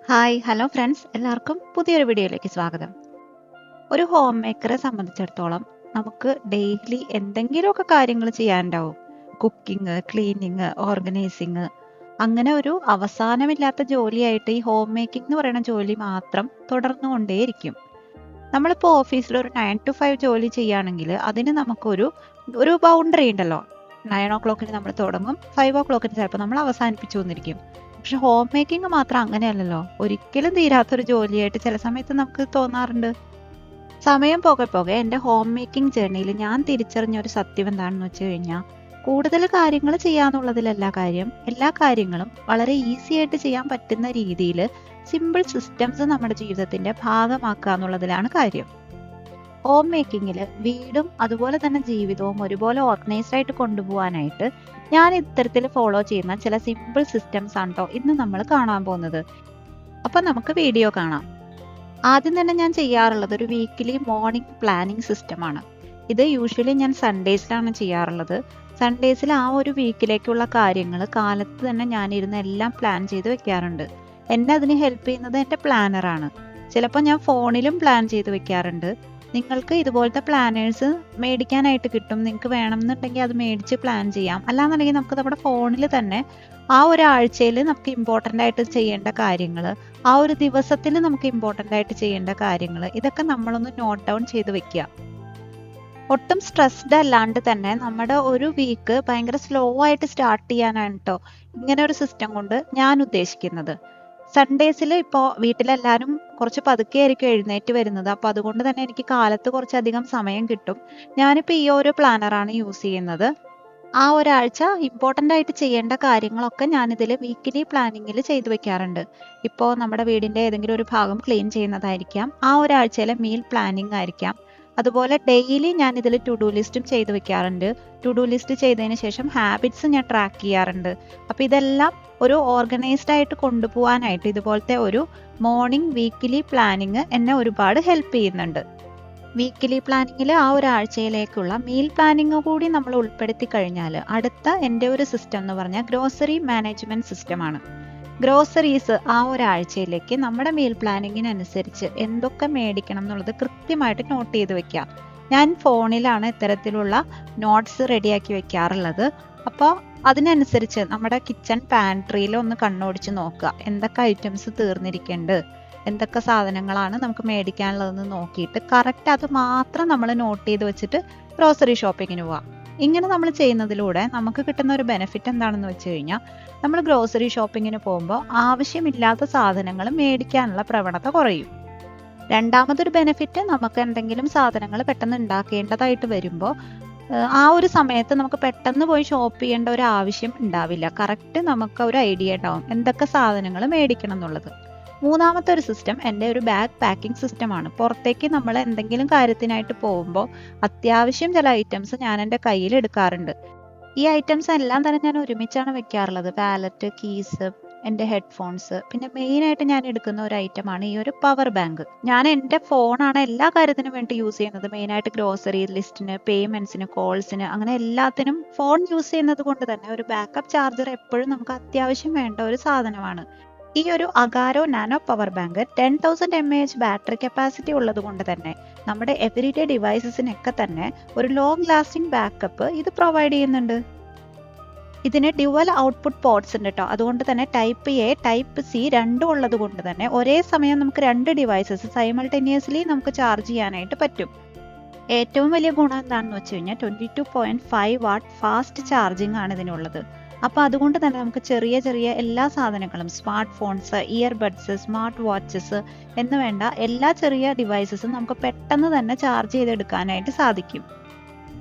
Hi hello friends, എല്ലാവർക്കും പുതിയൊരു വീഡിയോയിലേക്ക് സ്വാഗതം. ഒരു ഹോം മേക്കറെ സംബന്ധിച്ചിടത്തോളം നമുക്ക് ഡെയിലി എന്തെങ്കിലുമൊക്കെ കാര്യങ്ങൾ ചെയ്യാനുണ്ടാവും. കുക്കിംഗ്, ക്ലീനിങ്, ഓർഗനൈസിങ്, അങ്ങനെ ഒരു അവസാനമില്ലാത്ത ജോലിയായിട്ട് ഈ ഹോം മേക്കിംഗ് എന്ന് പറയുന്ന ജോലി മാത്രം തുടർന്നുകൊണ്ടേയിരിക്കും. നമ്മളിപ്പോൾ ഓഫീസിൽ ഒരു 9 to 5 ജോലി ചെയ്യുകയാണെങ്കിൽ അതിന് നമുക്കൊരു ഒരു ബൗണ്ടറി ഉണ്ടല്ലോ. 9 o'clock നമ്മൾ തുടങ്ങും, 5 o'clock ചിലപ്പോൾ നമ്മൾ അവസാനിപ്പിച്ചു വന്നിരിക്കും. പക്ഷെ ഹോം മേക്കിംഗ് മാത്രം അങ്ങനെയല്ലല്ലോ. ഒരിക്കലും തീരാത്തൊരു ജോലിയായിട്ട് ചില സമയത്ത് നമുക്ക് തോന്നാറുണ്ട്. സമയം പോകെ പോകെ എൻ്റെ ഹോം മേക്കിംഗ് ജേർണിയിൽ ഞാൻ തിരിച്ചറിഞ്ഞ ഒരു സത്യം എന്താണെന്ന് വെച്ച് കഴിഞ്ഞാൽ, കൂടുതൽ കാര്യങ്ങൾ ചെയ്യാന്നുള്ളതിലല്ല കാര്യം, എല്ലാ കാര്യങ്ങളും വളരെ ഈസി ആയിട്ട് ചെയ്യാൻ പറ്റുന്ന രീതിയിൽ സിമ്പിൾ സിസ്റ്റംസ് നമ്മുടെ ജീവിതത്തിന്റെ ഭാഗമാക്കുക എന്നുള്ളതിലാണ് കാര്യം. ഹോം മേക്കിങ്ങിൽ വീടും അതുപോലെ തന്നെ ജീവിതവും ഒരുപോലെ ഓർഗനൈസ്ഡ് ആയിട്ട് കൊണ്ടുപോകാനായിട്ട് ഞാൻ ഇത്തരത്തിൽ ഫോളോ ചെയ്യുന്ന ചില സിമ്പിൾ സിസ്റ്റംസ് ആണ് കേട്ടോ ഇന്ന് നമ്മൾ കാണാൻ പോകുന്നത്. അപ്പൊ നമുക്ക് വീഡിയോ കാണാം. ആദ്യം തന്നെ ഞാൻ ചെയ്യാറുള്ളത് ഒരു വീക്കിലി മോർണിംഗ് പ്ലാനിങ് സിസ്റ്റമാണ്. ഇത് യൂഷ്വലി ഞാൻ സൺഡേസിലാണ് ചെയ്യാറുള്ളത്. സൺഡേസിൽ ആ ഒരു വീക്കിലേക്കുള്ള കാര്യങ്ങൾ കാലത്ത് തന്നെ ഞാനിരുന്ന് എല്ലാം പ്ലാൻ ചെയ്ത് വെക്കാറുണ്ട്. എന്നെ അതിന് ഹെൽപ്പ് ചെയ്യുന്നത് എൻ്റെ പ്ലാനറാണ്. ചിലപ്പോൾ ഞാൻ ഫോണിലും പ്ലാൻ ചെയ്ത് വെക്കാറുണ്ട്. നിങ്ങൾക്ക് ഇതുപോലത്തെ പ്ലാനേഴ്സ് മേടിക്കാനായിട്ട് കിട്ടും. നിങ്ങൾക്ക് വേണമെന്നുണ്ടെങ്കിൽ അത് മേടിച്ച് പ്ലാൻ ചെയ്യാം. അല്ലാന്നുണ്ടെങ്കിൽ നമുക്ക് നമ്മുടെ ഫോണിൽ തന്നെ ആ ഒരാഴ്ചയിൽ നമുക്ക് ഇമ്പോർട്ടൻ്റ് ആയിട്ട് ചെയ്യേണ്ട കാര്യങ്ങൾ, ആ ഒരു ദിവസത്തിൽ നമുക്ക് ഇമ്പോർട്ടൻ്റ് ആയിട്ട് ചെയ്യേണ്ട കാര്യങ്ങൾ, ഇതൊക്കെ നമ്മളൊന്ന് നോട്ട് ഡൗൺ ചെയ്ത് വെക്കുക. ഒട്ടും സ്ട്രെസ്ഡ് അല്ലാണ്ട് തന്നെ നമ്മുടെ ഒരു വീക്ക് ഭയങ്കര സ്ലോ ആയിട്ട് സ്റ്റാർട്ട് ചെയ്യാനാണ് കേട്ടോ ഇങ്ങനെ ഒരു സിസ്റ്റം കൊണ്ട് ഞാൻ ഉദ്ദേശിക്കുന്നത്. സൺഡേസിൽ ഇപ്പോൾ വീട്ടിലെല്ലാവരും കുറച്ച് പതുക്കെ ആയിരിക്കും എഴുന്നേറ്റ് വരുന്നത്. അപ്പോൾ അതുകൊണ്ട് തന്നെ എനിക്ക് കാലത്ത് കുറച്ചധികം സമയം കിട്ടും. ഞാനിപ്പോൾ ഈ ഒരു പ്ലാനറാണ് യൂസ് ചെയ്യുന്നത്. ആ ഒരാഴ്ച ഇമ്പോർട്ടൻ്റ് ആയിട്ട് ചെയ്യേണ്ട കാര്യങ്ങളൊക്കെ ഞാനിതിൽ വീക്കിലി പ്ലാനിങ്ങിൽ ചെയ്തു വെക്കാറുണ്ട്. ഇപ്പോൾ നമ്മുടെ വീടിൻ്റെ ഏതെങ്കിലും ഒരു ഭാഗം ക്ലീൻ ചെയ്യുന്നതായിരിക്കാം, ആ ഒരാഴ്ചയിലെ മീൽ പ്ലാനിങ് ആയിരിക്കാം. അതുപോലെ ഡെയിലി ഞാൻ ഇതിൽ ടു ഡു ലിസ്റ്റും ചെയ്ത് വെക്കാറുണ്ട്. ടു ഡു ലിസ്റ്റ് ചെയ്തതിന് ശേഷം ഹാബിറ്റ്സ് ഞാൻ ട്രാക്ക് ചെയ്യാറുണ്ട്. അപ്പോൾ ഇതെല്ലാം ഒരു ഓർഗനൈസ്ഡ് ആയിട്ട് കൊണ്ടുപോകാനായിട്ട് ഇതുപോലത്തെ ഒരു മോർണിംഗ് വീക്കിലി പ്ലാനിങ് എന്നെ ഒരുപാട് ഹെൽപ്പ് ചെയ്യുന്നുണ്ട്. വീക്കിലി പ്ലാനിങ്ങിൽ ആ ഒരാഴ്ചയിലേക്കുള്ള മീൽ പ്ലാനിങ് കൂടി നമ്മൾ ഉൾപ്പെടുത്തി കഴിഞ്ഞാൽ അടുത്ത എൻ്റെ ഒരു സിസ്റ്റം എന്ന് പറഞ്ഞാൽ ഗ്രോസറി മാനേജ്മെൻറ്റ് സിസ്റ്റമാണ്. ഗ്രോസറീസ് ആ ഒരാഴ്ചയിലേക്ക് നമ്മുടെ മീൽ പ്ലാനിങ്ങിനനുസരിച്ച് എന്തൊക്കെ മേടിക്കണം എന്നുള്ളത് കൃത്യമായിട്ട് നോട്ട് ചെയ്ത് വെക്കുക. ഞാൻ ഫോണിലാണ് ഇത്തരത്തിലുള്ള നോട്ട്സ് റെഡിയാക്കി വെക്കാറുള്ളത്. അപ്പോൾ അതിനനുസരിച്ച് നമ്മുടെ കിച്ചൺ പാൻട്രിയിൽ ഒന്ന് കണ്ണോടിച്ച് നോക്കുക, എന്തൊക്കെ ഐറ്റംസ് തീർന്നിരിക്കുന്നുണ്ട്, എന്തൊക്കെ സാധനങ്ങളാണ് നമുക്ക് മേടിക്കാനുള്ളതെന്ന് നോക്കിയിട്ട് കറക്റ്റ് അത് മാത്രം നമ്മൾ നോട്ട് ചെയ്ത് വെച്ചിട്ട് ഗ്രോസറി ഷോപ്പിങ്ങിന് പോവാം. ഇങ്ങനെ നമ്മൾ ചെയ്യുന്നതിലൂടെ നമുക്ക് കിട്ടുന്ന ഒരു ബെനിഫിറ്റ് എന്താണെന്ന് വെച്ച് കഴിഞ്ഞാൽ, നമ്മൾ ഗ്രോസറി ഷോപ്പിങ്ങിന് പോകുമ്പോൾ ആവശ്യമില്ലാത്ത സാധനങ്ങൾ മേടിക്കാനുള്ള പ്രവണത കുറയും. രണ്ടാമതൊരു ബെനിഫിറ്റ്, നമുക്ക് എന്തെങ്കിലും സാധനങ്ങൾ പെട്ടെന്ന് ഉണ്ടാക്കേണ്ടതായിട്ട് വരുമ്പോൾ ആ ഒരു സമയത്ത് നമുക്ക് പെട്ടെന്ന് പോയി ഷോപ്പ് ചെയ്യേണ്ട ഒരു ആവശ്യം ഉണ്ടാവില്ല. കറക്റ്റ് നമുക്ക് ഒരു ഐഡിയ ഉണ്ടാവും എന്തൊക്കെ സാധനങ്ങൾ മേടിക്കണം എന്നുള്ളത്. മൂന്നാമത്തെ ഒരു സിസ്റ്റം എൻ്റെ ഒരു ബാഗ് പാക്കിംഗ് സിസ്റ്റമാണ്. പുറത്തേക്ക് നമ്മൾ എന്തെങ്കിലും കാര്യത്തിനായിട്ട് പോകുമ്പോൾ അത്യാവശ്യം ചില ഐറ്റംസ് ഞാൻ എൻ്റെ കയ്യിൽ എടുക്കാറുണ്ട്. ഈ ഐറ്റംസ് എല്ലാം തന്നെ ഞാൻ ഒരുമിച്ചാണ് വെക്കാറുള്ളത്. വാലറ്റ്, കീസ്, എൻ്റെ ഹെഡ്ഫോൺസ്, പിന്നെ മെയിനായിട്ട് ഞാൻ എടുക്കുന്ന ഒരു ഐറ്റമാണ് ഈ ഒരു പവർ ബാങ്ക്. ഞാൻ എൻ്റെ ഫോണാണ് എല്ലാ കാര്യത്തിനും വേണ്ടി യൂസ് ചെയ്യുന്നത്. മെയിനായിട്ട് ഗ്രോസറി ലിസ്റ്റിന്, പേയ്മെൻറ്റ്സിന്, കോൾസിന്, അങ്ങനെ എല്ലാത്തിനും ഫോൺ യൂസ് ചെയ്യുന്നത് കൊണ്ട് തന്നെ ഒരു ബാക്കപ്പ് ചാർജർ എപ്പോഴും നമുക്ക് അത്യാവശ്യം വേണ്ട ഒരു സാധനമാണ്. ഈ ഒരു Agaro nano power bank 10,000 mAh battery capacity ഉള്ളത് കൊണ്ട് തന്നെ നമ്മുടെ എവറിഡേ ഡിവൈസസിനൊക്കെ തന്നെ ഒരു ലോങ് ലാസ്റ്റിംഗ് ബാക്കപ്പ് ഇത് പ്രൊവൈഡ് ചെയ്യുന്നുണ്ട്. ഇതിന് ഡ്യുവൽ ഔട്ട്പുട്ട് പോർട്സ് ഉണ്ട് കേട്ടോ. അതുകൊണ്ട് തന്നെ ടൈപ്പ് എ, ടൈപ്പ് സി രണ്ടും ഉള്ളത് കൊണ്ട് തന്നെ ഒരേ സമയം നമുക്ക് രണ്ട് ഡിവൈസസ് സൈമൾട്ടേനിയസ്ലി നമുക്ക് ചാർജ് ചെയ്യാനായിട്ട് പറ്റും. ഏറ്റവും വലിയ ഗുണം എന്താണെന്ന് വെച്ച് കഴിഞ്ഞാൽ 22.5 വാട്ട് ഫാസ്റ്റ് ചാർജിങ് ആണ് ഇതിനുള്ളത്. അപ്പോൾ അതുകൊണ്ട് തന്നെ നമുക്ക് ചെറിയ ചെറിയ എല്ലാ സാധനങ്ങളും, smart phones, earbuds, smart watches എന്ന് വേണ്ട എല്ലാ ചെറിയ ഡിവൈസസും നമുക്ക് പെട്ടെന്ന് തന്നെ ചാർജ് ചെയ്തെടുക്കാനായിട്ട് സാധിക്കും.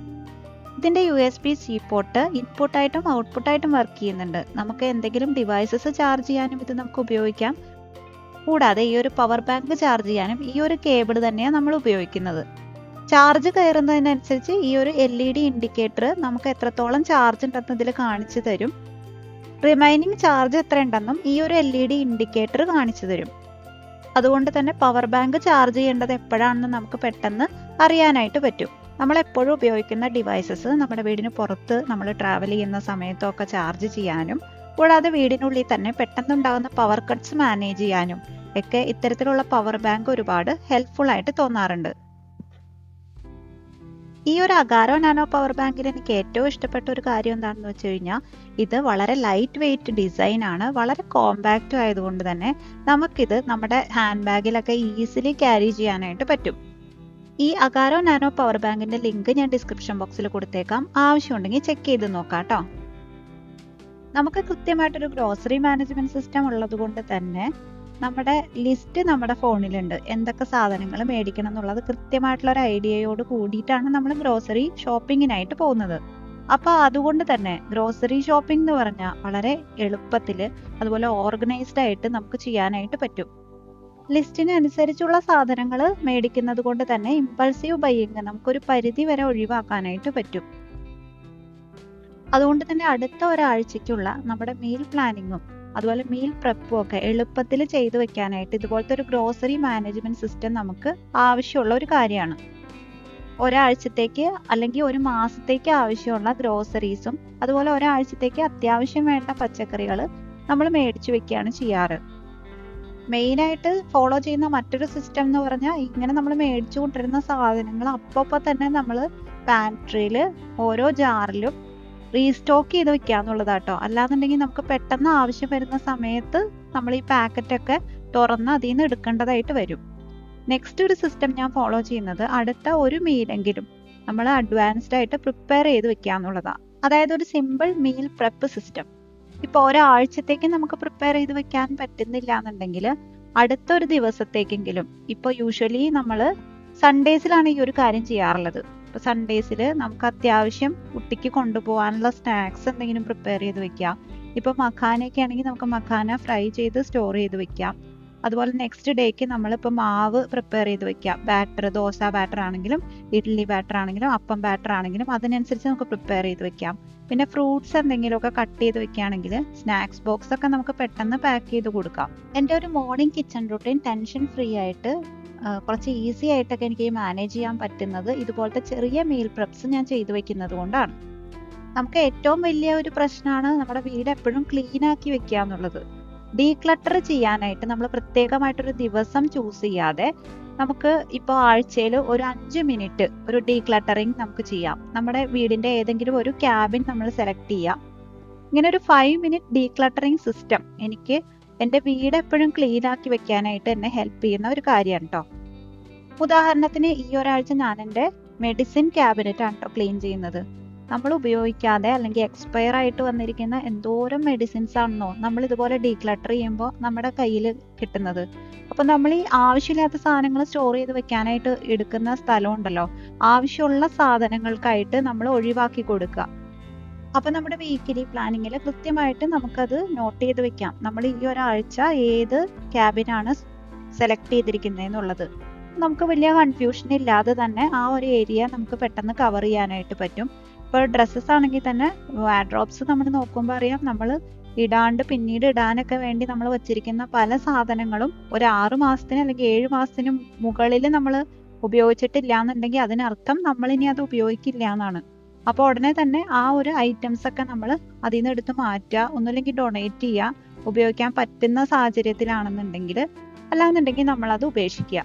ഇതിൻ്റെ USB-C പോർട്ട് ഇൻപുട്ടായിട്ടും ഔട്ട്പുട്ടായിട്ടും വർക്ക് ചെയ്യുന്നുണ്ട്. നമുക്ക് എന്തെങ്കിലും ഡിവൈസസ് ചാർജ് ചെയ്യാനും ഇത് നമുക്ക് ഉപയോഗിക്കാം. കൂടാതെ ഈ ഒരു പവർ ബാങ്ക് ചാർജ് ചെയ്യാനും ഈ ഒരു കേബിൾ തന്നെയാണ് നമ്മൾ ഉപയോഗിക്കുന്നത്. ചാർജ് കയറുന്നതിനനുസരിച്ച് ഈ ഒരു LED ഇൻഡിക്കേറ്റർ നമുക്ക് എത്രത്തോളം ചാർജ് ഉണ്ടെന്ന് ഇതിൽ കാണിച്ചു തരും. റിമൈനിങ് ചാർജ് എത്ര ഉണ്ടെന്നും ഈ ഒരു LED ഇൻഡിക്കേറ്റർ കാണിച്ചു തരും. അതുകൊണ്ട് തന്നെ പവർ ബാങ്ക് ചാർജ് ചെയ്യേണ്ടത് എപ്പോഴാണെന്ന് നമുക്ക് പെട്ടെന്ന് അറിയാനായിട്ട് പറ്റും. നമ്മൾ എപ്പോഴും ഉപയോഗിക്കുന്ന ഡിവൈസസ് നമ്മുടെ വീടിന് പുറത്ത് നമ്മൾ ട്രാവൽ ചെയ്യുന്ന സമയത്തൊക്കെ ചാർജ് ചെയ്യാനും കൂടാതെ വീടിനുള്ളിൽ തന്നെ പെട്ടെന്നുണ്ടാകുന്ന പവർ കട്ട്സ് മാനേജ് ചെയ്യാനും ഒക്കെ ഇത്തരത്തിലുള്ള പവർ ബാങ്ക് ഒരുപാട് ഹെൽപ്ഫുൾ ആയിട്ട് തോന്നാറുണ്ട്. ഈ ഒരു അഗാരോ നാനോ പവർ ബാങ്കിൽ എനിക്ക് ഏറ്റവും ഇഷ്ടപ്പെട്ട ഒരു കാര്യം എന്താണെന്ന് വെച്ച് കഴിഞ്ഞാൽ ഇത് വളരെ ലൈറ്റ് വെയിറ്റ് ഡിസൈൻ ആണ്. വളരെ കോമ്പാക്റ്റ് ആയതുകൊണ്ട് തന്നെ നമുക്കിത് നമ്മുടെ ഹാൻഡ് ബാഗിലൊക്കെ ഈസിലി ക്യാരി ചെയ്യാനായിട്ട് പറ്റും. ഈ അഗാരോ നാനോ പവർ ബാങ്കിന്റെ ലിങ്ക് ഞാൻ ഡിസ്ക്രിപ്ഷൻ ബോക്സിൽ കൊടുത്തേക്കാം. ആവശ്യമുണ്ടെങ്കിൽ ചെക്ക് ചെയ്ത് നോക്കാം കേട്ടോ. നമുക്ക് കൃത്യമായിട്ടൊരു ഗ്രോസറി മാനേജ്മെന്റ് സിസ്റ്റം ഉള്ളത് കൊണ്ട് തന്നെ നമ്മുടെ ലിസ്റ്റ് നമ്മുടെ ഫോണിലുണ്ട്. എന്തൊക്കെ സാധനങ്ങൾ മേടിക്കണം എന്നുള്ളത് കൃത്യമായിട്ടുള്ള ഒരു ഐഡിയയോട് കൂടിയിട്ടാണ് നമ്മൾ ഗ്രോസറി ഷോപ്പിങ്ങിനായിട്ട് പോകുന്നത്. അപ്പൊ അതുകൊണ്ട് തന്നെ ഗ്രോസറി ഷോപ്പിംഗ് എന്ന് പറഞ്ഞാൽ വളരെ എളുപ്പത്തിൽ അതുപോലെ ഓർഗനൈസ്ഡ് ആയിട്ട് നമുക്ക് ചെയ്യാനായിട്ട് പറ്റും. ലിസ്റ്റിന് അനുസരിച്ചുള്ള സാധനങ്ങൾ മേടിക്കുന്നത് കൊണ്ട് തന്നെ ഇമ്പൾസീവ് ബൈയിങ് നമുക്കൊരു പരിധി വരെ ഒഴിവാക്കാനായിട്ട് പറ്റും. അതുകൊണ്ട് തന്നെ അടുത്ത ഒരാഴ്ചയ്ക്കുള്ള നമ്മുടെ മീൽ പ്ലാനിങ്ങും അതുപോലെ മീൽ പ്രെപ്പും ഒക്കെ എളുപ്പത്തിൽ ചെയ്തു വെക്കാനായിട്ട് ഇതുപോലത്തെ ഒരു ഗ്രോസറി മാനേജ്മെന്റ് സിസ്റ്റം നമുക്ക് ആവശ്യമുള്ള ഒരു കാര്യമാണ്. ഒരാഴ്ചത്തേക്ക് അല്ലെങ്കിൽ ഒരു മാസത്തേക്ക് ആവശ്യമുള്ള ഗ്രോസറീസും അതുപോലെ ഒരാഴ്ചത്തേക്ക് അത്യാവശ്യം വേണ്ട പച്ചക്കറികൾ നമ്മൾ മേടിച്ചു വെക്കുകയാണ് ചെയ്യാറ്. മെയിനായിട്ട് ഫോളോ ചെയ്യുന്ന മറ്റൊരു സിസ്റ്റം എന്ന് പറഞ്ഞാൽ ഇങ്ങനെ നമ്മൾ മേടിച്ചു കൊണ്ടിരുന്ന സാധനങ്ങൾ അപ്പോൾ തന്നെ നമ്മൾ പാൻട്രിയിൽ ഓരോ ജാറിലും റീസ്റ്റോക്ക് ചെയ്ത് വെക്കുക എന്നുള്ളതാട്ടോ. അല്ലാന്നുണ്ടെങ്കിൽ നമുക്ക് പെട്ടെന്ന് ആവശ്യം വരുന്ന സമയത്ത് നമ്മൾ ഈ പാക്കറ്റൊക്കെ തുറന്ന് അതിൽ നിന്ന് എടുക്കേണ്ടതായിട്ട് വരും. നെക്സ്റ്റ് ഒരു സിസ്റ്റം ഞാൻ ഫോളോ ചെയ്യുന്നത് അടുത്ത ഒരു മീലെങ്കിലും നമ്മൾ അഡ്വാൻസ്ഡ് ആയിട്ട് പ്രിപ്പയർ ചെയ്ത് വെക്കുക എന്നുള്ളതാണ്. അതായത് ഒരു സിമ്പിൾ മീൽ പ്രെപ്പ് സിസ്റ്റം. ഇപ്പോൾ ഒരാഴ്ചത്തേക്ക് നമുക്ക് പ്രിപ്പയർ ചെയ്ത് വെക്കാൻ പറ്റുന്നില്ല എന്നുണ്ടെങ്കിൽ അടുത്തൊരു ദിവസത്തേക്കെങ്കിലും, ഇപ്പോൾ യൂഷ്വലി നമ്മൾ സൺഡേസിലാണ് ഈ ഒരു കാര്യം ചെയ്യാറുള്ളത്. ഇപ്പോൾ സൺഡേസിൽ നമുക്ക് അത്യാവശ്യം കുട്ടിക്ക് കൊണ്ടുപോകാനുള്ള സ്നാക്സ് എന്തെങ്കിലും പ്രിപ്പയർ ചെയ്ത് വെക്കാം. ഇപ്പോൾ മഖാനയൊക്കെ ആണെങ്കിൽ നമുക്ക് മഖാന ഫ്രൈ ചെയ്ത് സ്റ്റോർ ചെയ്ത് വെക്കാം. അതുപോലെ നെക്സ്റ്റ് ഡേക്ക് നമ്മളിപ്പോൾ മാവ് പ്രിപ്പയർ ചെയ്ത് വെക്കാം. ബാറ്റർ, ദോശ ബാറ്റർ ആണെങ്കിലും ഇഡ്ഡലി ബാറ്റർ ആണെങ്കിലും അപ്പം ബാറ്റർ ആണെങ്കിലും അതിനനുസരിച്ച് നമുക്ക് പ്രിപ്പയർ ചെയ്ത് വെക്കാം. പിന്നെ ഫ്രൂട്ട്സ് എന്തെങ്കിലുമൊക്കെ കട്ട് ചെയ്ത് വെക്കുകയാണെങ്കിൽ സ്നാക്സ് ബോക്സ് ഒക്കെ നമുക്ക് പെട്ടെന്ന് പാക്ക് ചെയ്ത് കൊടുക്കാം. എൻ്റെ ഒരു morning kitchen routine tension free ആയിട്ട് കുറച്ച് ഈസി ആയിട്ടൊക്കെ എനിക്ക് മാനേജ് ചെയ്യാൻ പറ്റുന്നത് ഇതുപോലത്തെ ചെറിയ മീൽ പ്രെപ്സ് ഞാൻ ചെയ്തു വെക്കുന്നത് കൊണ്ടാണ്. നമുക്ക് ഏറ്റവും വലിയ ഒരു പ്രശ്നമാണ് നമ്മുടെ വീട് എപ്പോഴും ക്ലീൻ ആക്കി വെക്കുക എന്നുള്ളത്. ഡീക്ലട്ടർ ചെയ്യാനായിട്ട് നമ്മൾ പ്രത്യേകമായിട്ടൊരു ദിവസം ചൂസ് ചെയ്യാതെ നമുക്ക് ഇപ്പോൾ ആഴ്ചയിൽ ഒരു 5 മിനിറ്റ് ഒരു ഡീക്ലട്ടറിങ് നമുക്ക് ചെയ്യാം. നമ്മുടെ വീടിൻ്റെ ഏതെങ്കിലും ഒരു ക്യാബിൻ നമ്മൾ സെലക്ട് ചെയ്യാം. ഇങ്ങനെ ഒരു 5 മിനിറ്റ് ഡീക്ലട്ടറിങ് സിസ്റ്റം എനിക്ക് എൻ്റെ വീട് എപ്പോഴും ക്ലീൻ ആക്കി വെക്കാനായിട്ട് എന്നെ ഹെൽപ്പ് ചെയ്യുന്ന ഒരു കാര്യമാണ് കേട്ടോ. ഉദാഹരണത്തിന് ഈ ഒരാഴ്ച ഞാൻ എൻ്റെ മെഡിസിൻ ക്യാബിനറ്റ് ആണ് കേട്ടോ ക്ലീൻ ചെയ്യുന്നത്. നമ്മൾ ഉപയോഗിക്കാതെ അല്ലെങ്കിൽ എക്സ്പയർ ആയിട്ട് വന്നിരിക്കുന്ന എന്തോരം മെഡിസിൻസ് ആണെന്നോ നമ്മൾ ഇതുപോലെ ഡീക്ലട്ടർ ചെയ്യുമ്പോൾ നമ്മുടെ കയ്യിൽ കിട്ടുന്നത്. അപ്പോൾ നമ്മൾ ഈ ആവശ്യമില്ലാത്ത സാധനങ്ങൾ സ്റ്റോർ ചെയ്ത് വെക്കാനായിട്ട് എടുക്കുന്ന സ്ഥലം ഉണ്ടല്ലോ, ആവശ്യമുള്ള സാധനങ്ങൾക്കായിട്ട് നമ്മൾ ഒഴിവാക്കി കൊടുക്കുക. അപ്പോൾ നമ്മുടെ വീക്കിലി പ്ലാനിങ്ങിൽ കൃത്യമായിട്ട് നമുക്കത് നോട്ട് ചെയ്ത് വെക്കാം. നമ്മൾ ഈ ഒരാഴ്ച ഏത് ക്യാബിനാണ് സെലക്ട് ചെയ്തിരിക്കുന്നതെന്നുള്ളത് നമുക്ക് വലിയ കൺഫ്യൂഷൻ ഇല്ലാതെ തന്നെ ആ ഒരു ഏരിയ നമുക്ക് പെട്ടെന്ന് കവർ ചെയ്യാനായിട്ട് പറ്റും. ഇപ്പോൾ ഡ്രസ്സസ് ആണെങ്കിൽ തന്നെ വാർഡ്രോബ്സ് നമ്മൾ നോക്കുമ്പോൾ അറിയാം, നമ്മൾ ഇടാണ്ട് പിന്നീട് ഇടാനൊക്കെ വേണ്ടി നമ്മൾ വച്ചിരിക്കുന്ന പല സാധനങ്ങളും ഒരു 6 മാസത്തിന് അല്ലെങ്കിൽ 7 മാസത്തിന് മുകളിൽ നമ്മൾ ഉപയോഗിച്ചിട്ടില്ല എന്നുണ്ടെങ്കിൽ അതിനർത്ഥം നമ്മൾ ഇനി അത് ഉപയോഗിക്കില്ല എന്നാണ്. അപ്പോൾ ഉടനെ തന്നെ ആ ഒരു ഐറ്റംസ് ഒക്കെ നമ്മൾ അതിൽ നിന്ന് എടുത്ത് മാറ്റുക, ഒന്നുമില്ലെങ്കിൽ ഡൊണേറ്റ് ചെയ്യുക, ഉപയോഗിക്കാൻ പറ്റുന്ന സാഹചര്യത്തിലാണെന്നുണ്ടെങ്കിൽ. അല്ലാന്നുണ്ടെങ്കിൽ നമ്മളത് ഉപേക്ഷിക്കുക.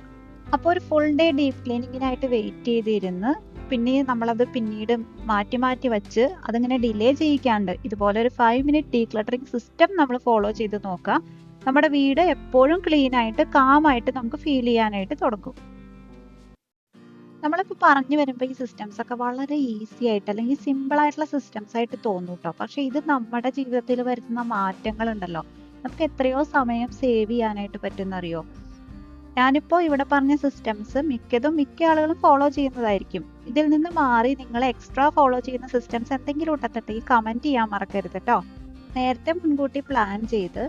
അപ്പോൾ ഒരു ഫുൾ ഡേ ഡീപ്പ് ക്ലീനിങ്ങിനായിട്ട് വെയിറ്റ് ചെയ്തിരുന്ന് പിന്നെ നമ്മളത് പിന്നീട് മാറ്റി മാറ്റി വെച്ച് അതിങ്ങനെ ഡിലേ ചെയ്യിക്കാണ്ട് ഇതുപോലെ ഒരു 5 മിനിറ്റ് ഡീക്ലട്ടറിങ് സിസ്റ്റം നമ്മൾ ഫോളോ ചെയ്ത് നോക്കുക. നമ്മുടെ വീട് എപ്പോഴും ക്ലീൻ ആയിട്ട് കാമായിട്ട് നമുക്ക് ഫീൽ ചെയ്യാനായിട്ട് തുടങ്ങും. നമ്മളിപ്പോൾ പറഞ്ഞു വരുമ്പോൾ ഈ സിസ്റ്റംസ് ഒക്കെ വളരെ ഈസി ആയിട്ട് അല്ലെങ്കിൽ സിമ്പിൾ ആയിട്ടുള്ള സിസ്റ്റംസ് ആയിട്ട് തോന്നും കേട്ടോ. പക്ഷെ ഇത് നമ്മുടെ ജീവിതത്തിൽ വരുത്തുന്ന മാറ്റങ്ങളുണ്ടല്ലോ, നമുക്ക് എത്രയോ സമയം സേവ് ചെയ്യാനായിട്ട് പറ്റുന്നറിയോ. ഞാനിപ്പോൾ ഇവിടെ പറഞ്ഞ സിസ്റ്റംസ് മിക്ക ആളുകളും ഫോളോ ചെയ്യുന്നതായിരിക്കും. ഇതിൽ നിന്ന് മാറി നിങ്ങൾ എക്സ്ട്രാ ഫോളോ ചെയ്യുന്ന സിസ്റ്റംസ് എന്തെങ്കിലും ഉണ്ടെന്നുണ്ടെങ്കിൽ കമൻറ്റ് ചെയ്യാൻ മറക്കരുത് കേട്ടോ. നേരത്തെ മുൻകൂട്ടി പ്ലാൻ ചെയ്ത്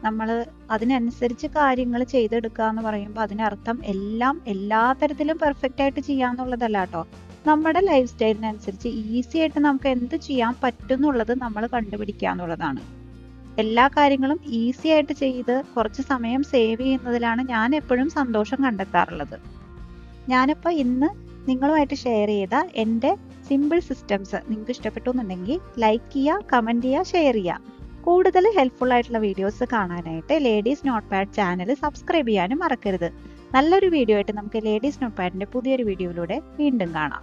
നമ്മൾ അതിനനുസരിച്ച് കാര്യങ്ങൾ ചെയ്തെടുക്കുക എന്ന് പറയുമ്പോൾ അതിനർത്ഥം എല്ലാം എല്ലാ തരത്തിലും പെർഫെക്റ്റ് ആയിട്ട് ചെയ്യാന്നുള്ളതല്ല കേട്ടോ. നമ്മുടെ ലൈഫ് സ്റ്റൈലിനനുസരിച്ച് ഈസി ആയിട്ട് നമുക്ക് എന്ത് ചെയ്യാൻ പറ്റും എന്നുള്ളത് നമ്മൾ കണ്ടുപിടിക്കുക എന്നുള്ളതാണ്. എല്ലാ കാര്യങ്ങളും ഈസി ആയിട്ട് ചെയ്ത് കുറച്ച് സമയം സേവ് ചെയ്യുന്നതിലാണ് ഞാൻ എപ്പോഴും സന്തോഷം കണ്ടെത്താറുള്ളത്. ഞാനിപ്പോൾ ഇന്ന് നിങ്ങളുമായിട്ട് ഷെയർ ചെയ്ത എൻ്റെ സിമ്പിൾ സിസ്റ്റംസ് നിങ്ങൾക്ക് ഇഷ്ടപ്പെട്ടു എന്നുണ്ടെങ്കിൽ ലൈക്ക് ചെയ്യുക, കമൻറ്റ് ചെയ്യുക, ഷെയർ ചെയ്യുക. കൂടുതൽ ഹെൽപ്ഫുൾ ആയിട്ടുള്ള വീഡിയോസ് കാണാനായിട്ട് ladies note pad channel subscribe ചെയ്യാനും മറക്കരുത്. നല്ലൊരു വീഡിയോ ആയിട്ട് നമുക്ക് ലേഡീസ് നോട്ട് പാഡിന്റെ പുതിയൊരു വീഡിയോയിലൂടെ വീണ്ടും കാണാം.